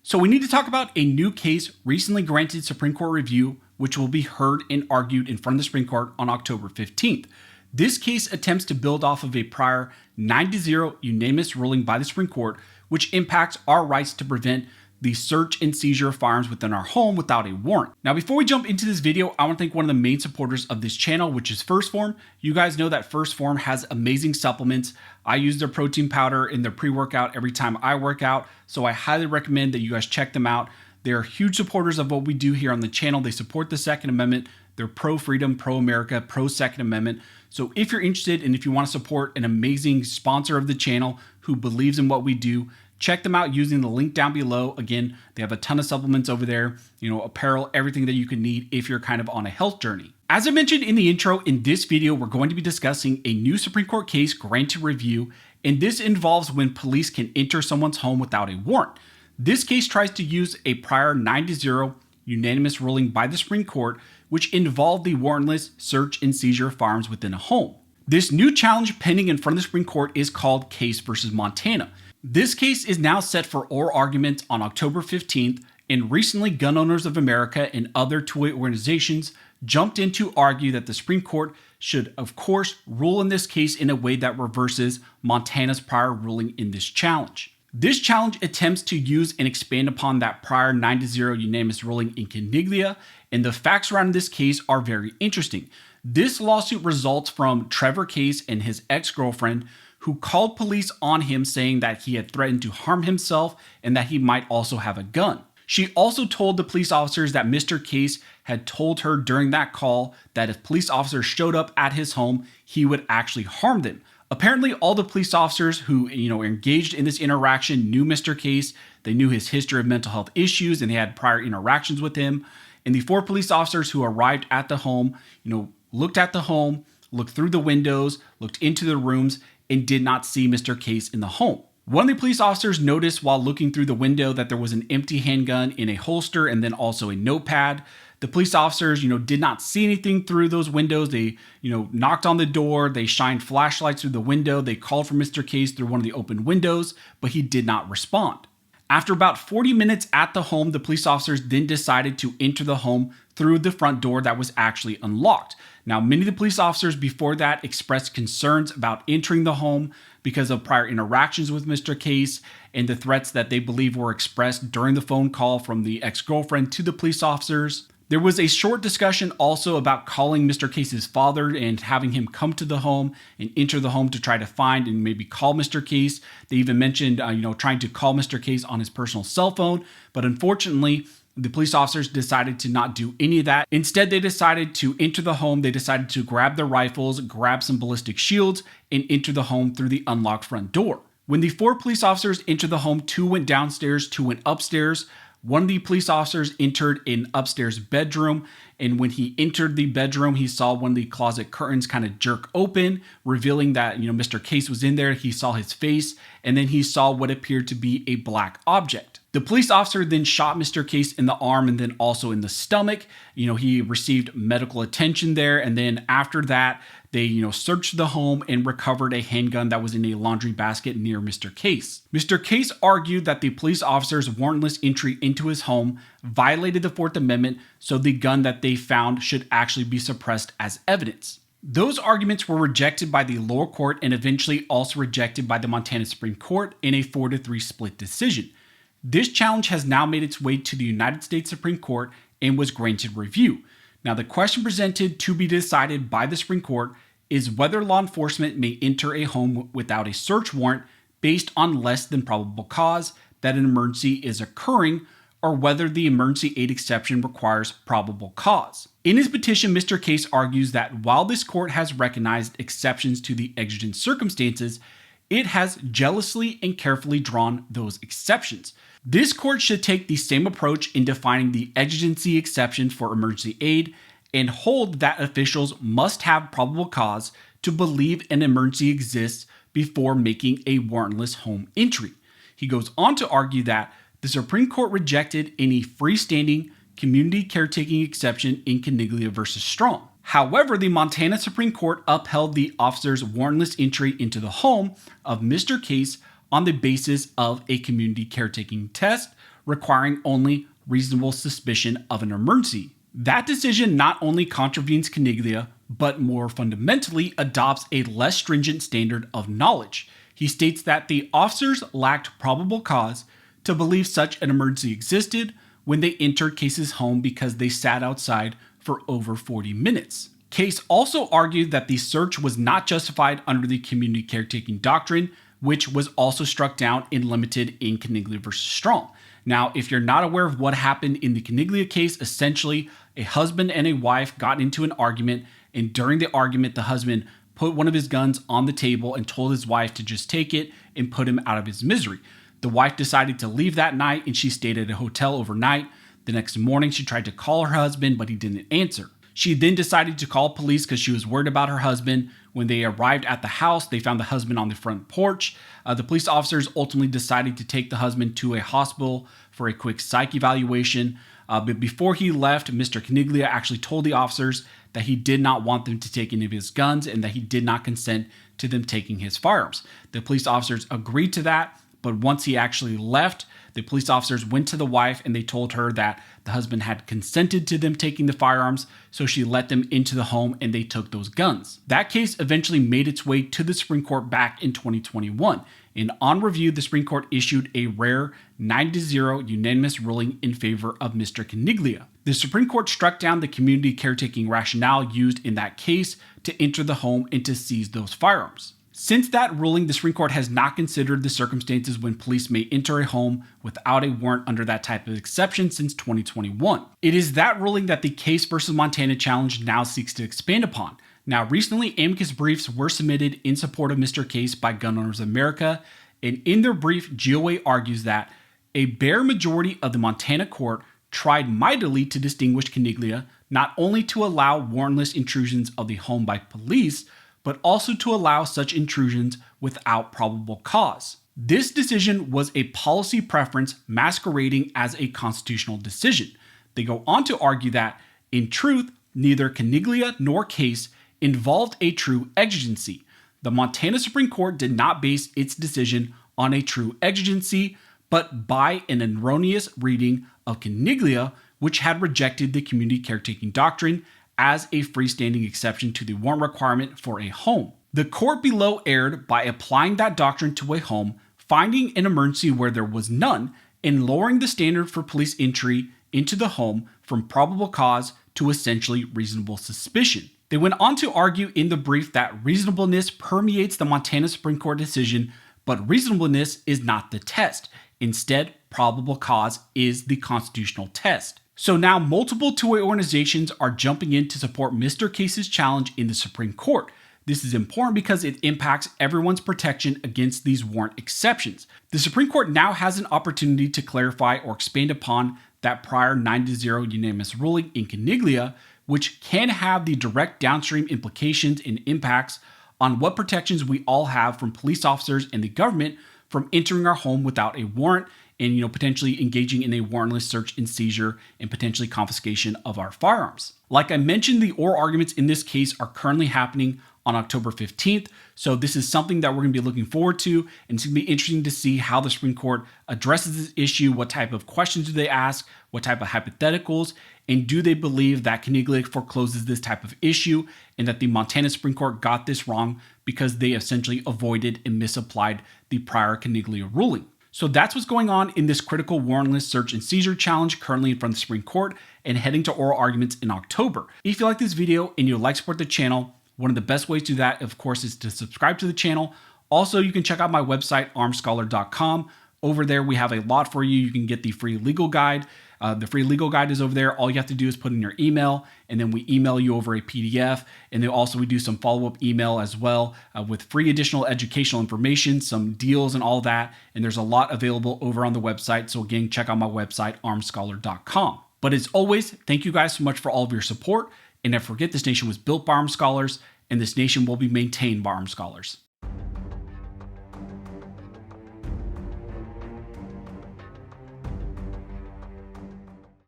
So we need to talk about a new case recently granted Supreme Court review, which will be heard and argued in front of the Supreme Court on October 15th. This case attempts to build off of a prior 9-0 unanimous ruling by the Supreme Court, which impacts our rights to prevent the search and seizure of firearms within our home without a warrant. Now, before we jump into this video, I want to thank one of the main supporters of this channel, which is First Form. You guys know that First Form has amazing supplements. I use their protein powder in their pre-workout every time I work out, so I highly recommend that you guys check them out. They're huge supporters of what we do here on the channel. They support the Second Amendment. They're pro-freedom, pro-America, pro-Second Amendment. So if you're interested and if you want to support an amazing sponsor of the channel who believes in what we do, check them out using the link down below. Again, they have a ton of supplements over there, apparel, everything that you can need if you're kind of on a health journey. As I mentioned in the intro, in this video, we're going to be discussing a new Supreme Court case granted review, and this involves when police can enter someone's home without a warrant. This case tries to use a prior 9-0 unanimous ruling by the Supreme Court, which involved the warrantless search and seizure of firearms within a home. This new challenge pending in front of the Supreme Court is called Case versus Montana. This case is now set for oral argument on October 15th, and recently Gun Owners of America and other two-way organizations jumped in to argue that the Supreme Court should, of course, rule in this case in a way that reverses Montana's prior ruling in this challenge. This challenge attempts to use and expand upon that prior 9-0 unanimous ruling in Caniglia, and the facts around this case are very interesting. This lawsuit results from Trevor Case and his ex-girlfriend, who called police on him saying that he had threatened to harm himself and that he might also have a gun. She also told the police officers that Mr. Case had told her during that call that if police officers showed up at his home, he would actually harm them. Apparently, all the police officers who engaged in this interaction knew Mr. Case. They knew his history of mental health issues and they had prior interactions with him. And the 4 police officers who arrived at the home, looked at the home, looked through the windows, looked into the rooms, and did not see Mr. Case in the home. One of the police officers noticed while looking through the window that there was an empty handgun in a holster and then also a notepad. The police officers, did not see anything through those windows. They, knocked on the door. They shined flashlights through the window. They called for Mr. Case through one of the open windows, but he did not respond. After about 40 minutes at the home, the police officers then decided to enter the home through the front door that was actually unlocked. Now, many of the police officers before that expressed concerns about entering the home because of prior interactions with Mr. Case and the threats that they believe were expressed during the phone call from the ex-girlfriend to the police officers. There was a short discussion also about calling Mr. Case's father and having him come to the home and enter the home to try to find and maybe call Mr. Case. They even mentioned, trying to call Mr. Case on his personal cell phone. But unfortunately, the police officers decided to not do any of that. Instead, they decided to enter the home. They decided to grab their rifles, grab some ballistic shields, and enter the home through the unlocked front door. When the 4 police officers entered the home, 2 went downstairs, 2 went upstairs. One of the police officers entered an upstairs bedroom, and when he entered the bedroom, he saw one of the closet curtains kind of jerk open, revealing that, Mr. Case was in there. He saw his face, and then he saw what appeared to be a black object. The police officer then shot Mr. Case in the arm and then also in the stomach. He received medical attention there, and then after that, they, searched the home and recovered a handgun that was in a laundry basket near Mr. Case. Mr. Case argued that the police officers' warrantless entry into his home violated the 4th Amendment, so the gun that they found should actually be suppressed as evidence. Those arguments were rejected by the lower court and eventually also rejected by the Montana Supreme Court in a 4-3 split decision. This challenge has now made its way to the United States Supreme Court and was granted review. Now, the question presented to be decided by the Supreme Court is whether law enforcement may enter a home without a search warrant based on less than probable cause that an emergency is occurring, or whether the emergency aid exception requires probable cause. In his petition, Mr. Case argues that while this court has recognized exceptions to the exigent circumstances, it has jealously and carefully drawn those exceptions. This court should take the same approach in defining the exigency exception for emergency aid and hold that officials must have probable cause to believe an emergency exists before making a warrantless home entry. He goes on to argue that the Supreme Court rejected any freestanding community caretaking exception in Caniglia versus Strong. However, the Montana Supreme Court upheld the officer's warrantless entry into the home of Mr. Case on the basis of a community caretaking test requiring only reasonable suspicion of an emergency. That decision not only contravenes Caniglia, but more fundamentally adopts a less stringent standard of knowledge. He states that the officers lacked probable cause to believe such an emergency existed when they entered Case's home because they sat outside for over 40 minutes. Case also argued that the search was not justified under the community caretaking doctrine, which was also struck down and limited in Caniglia versus Strong. Now, if you're not aware of what happened in the Caniglia case, essentially a husband and a wife got into an argument, and during the argument, the husband put one of his guns on the table and told his wife to just take it and put him out of his misery. The wife decided to leave that night and she stayed at a hotel overnight. The next morning, she tried to call her husband, but he didn't answer. She then decided to call police because she was worried about her husband. When they arrived at the house, they found the husband on the front porch. The police officers ultimately decided to take the husband to a hospital for a quick psych evaluation. But before he left, Mr. Caniglia actually told the officers that he did not want them to take any of his guns and that he did not consent to them taking his firearms. The police officers agreed to that, but once he actually left, the police officers went to the wife and they told her that the husband had consented to them taking the firearms, so she let them into the home and they took those guns. That case eventually made its way to the Supreme Court back in 2021. And on review, the Supreme Court issued a rare 9-0 unanimous ruling in favor of Mr. Caniglia. The Supreme Court struck down the community caretaking rationale used in that case to enter the home and to seize those firearms. Since that ruling, the Supreme Court has not considered the circumstances when police may enter a home without a warrant under that type of exception since 2021. It is that ruling that the Case versus Montana challenge now seeks to expand upon. Now, recently, amicus briefs were submitted in support of Mr. Case by Gun Owners of America, and in their brief, GOA argues that a bare majority of the Montana court tried mightily to distinguish Caniglia, not only to allow warrantless intrusions of the home by police, but also to allow such intrusions without probable cause. This decision was a policy preference masquerading as a constitutional decision. They go on to argue that, in truth, neither Caniglia nor Case involved a true exigency. The Montana Supreme Court did not base its decision on a true exigency, but by an erroneous reading of Caniglia, which had rejected the community caretaking doctrine as a freestanding exception to the warrant requirement for a home. The court below erred by applying that doctrine to a home, finding an emergency where there was none, and lowering the standard for police entry into the home from probable cause to essentially reasonable suspicion. They went on to argue in the brief that reasonableness permeates the Montana Supreme Court decision, but reasonableness is not the test. Instead, probable cause is the constitutional test. So now multiple two-way organizations are jumping in to support Mr. Case's challenge in the Supreme Court. This is important because it impacts everyone's protection against these warrant exceptions. The Supreme Court now has an opportunity to clarify or expand upon that prior 9-0 unanimous ruling in Caniglia, which can have the direct downstream implications and impacts on what protections we all have from police officers and the government from entering our home without a warrant and potentially engaging in a warrantless search and seizure and potentially confiscation of our firearms. Like I mentioned, the oral arguments in this case are currently happening on October 15th. So this is something that we're going to be looking forward to, and it's going to be interesting to see how the Supreme Court addresses this issue. What type of questions do they ask? What type of hypotheticals? And do they believe that Caniglia forecloses this type of issue and that the Montana Supreme Court got this wrong because they essentially avoided and misapplied the prior Caniglia ruling? So that's what's going on in this critical warrantless search and seizure challenge currently in front of the Supreme Court and heading to oral arguments in October. If you like this video and you'd like to support the channel, one of the best ways to do that, of course, is to subscribe to the channel. Also, you can check out my website, armscholar.com. Over there, we have a lot for you. You can get the free legal guide. The free legal guide is over there. All you have to do is put in your email, and then we email you over a PDF. And then also we do some follow-up email as well with free additional educational information, some deals and all that. And there's a lot available over on the website. So again, check out my website, armscholar.com. But as always, thank you guys so much for all of your support. And never forget, this nation was built by Armed Scholars, and this nation will be maintained by Armed Scholars.